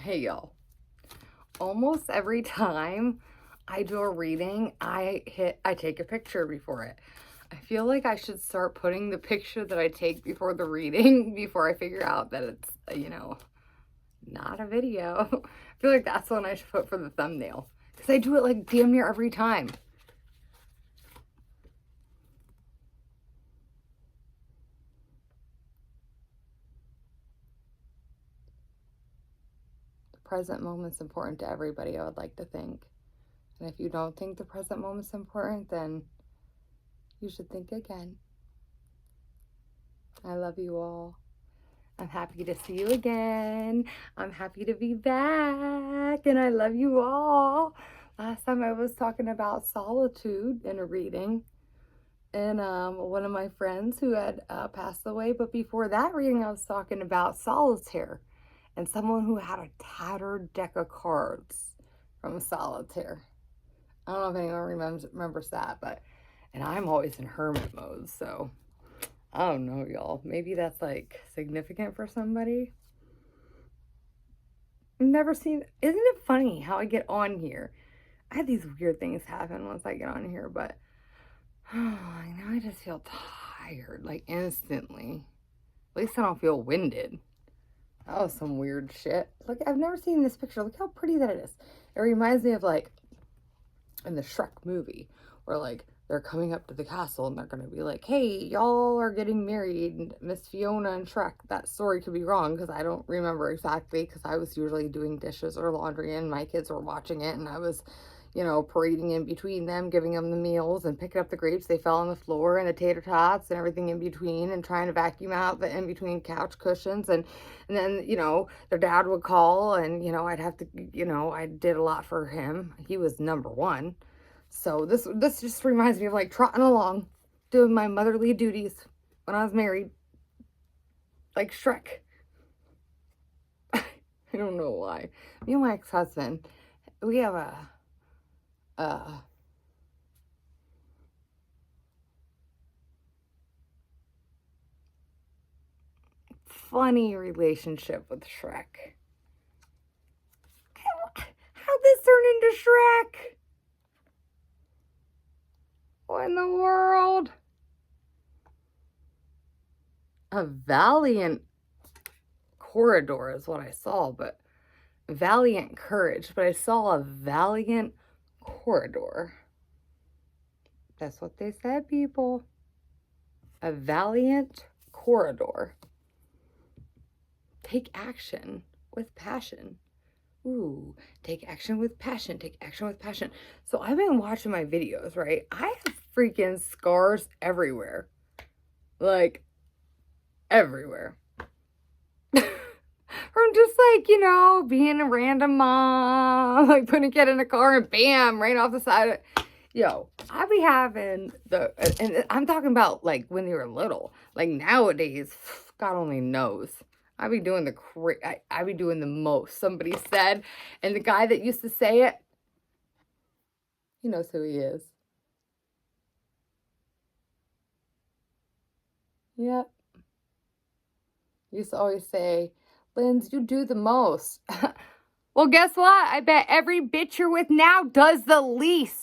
Hey y'all, almost every time I do a reading, I take a picture before it. I feel like I should start putting the picture that I take before the reading before I figure out that it's, not a video. I feel like that's what I should put for the thumbnail because I do it like damn near every time. The present moment's important to everybody, I would like to think. And if you don't think the present moment's important, then you should think again. I love you all. I'm happy to see you again. I'm happy to be back, and I love you all. Last time I was talking about solitude in a reading, and one of my friends who had passed away. But before that reading, I was talking about solitaire, and someone who had a tattered deck of cards from solitaire. I don't know if anyone remembers that, and I'm always in hermit mode, so I don't know, y'all. Maybe that's like significant for somebody. I've never seen, isn't it funny how I get on here? I have these weird things happen once I get on here, but now I just feel tired, like instantly. At least I don't feel winded. That was some weird shit. Look, I've never seen this picture. Look how pretty that it is. It reminds me of like in the Shrek movie where like they're coming up to the castle and they're going to be like, hey, y'all are getting married, Miss Fiona and Shrek. That story could be wrong because I don't remember exactly because I was usually doing dishes or laundry and my kids were watching it and I was, parading in between them, giving them the meals and picking up the grapes they fell on the floor and the tater tots and everything in between and trying to vacuum out the in between couch cushions and then, their dad would call and, I'd have to, I did a lot for him. He was number one. So this just reminds me of like trotting along, doing my motherly duties when I was married, like Shrek. I don't know why. Me and my ex-husband, we have a funny relationship with Shrek. How'd this turn into Shrek? What in the world? A valiant corridor is what I saw, but valiant courage. But I saw a valiant corridor. That's what they said, people. A valiant corridor. Take action with passion. Ooh, take action with passion. Take action with passion. So I've been watching my videos, right? I have freaking scars everywhere. Like, everywhere. From just like, being a random mom, like putting a kid in a car and bam, right off the side of it. Yo, I be having and I'm talking about like when they were little. Like nowadays, God only knows. I be doing I be doing the most, somebody said. And the guy that used to say it, he knows who he is. Yep. Used to always say, Linz, you do the most. Well, guess what? I bet every bitch you're with now does the least.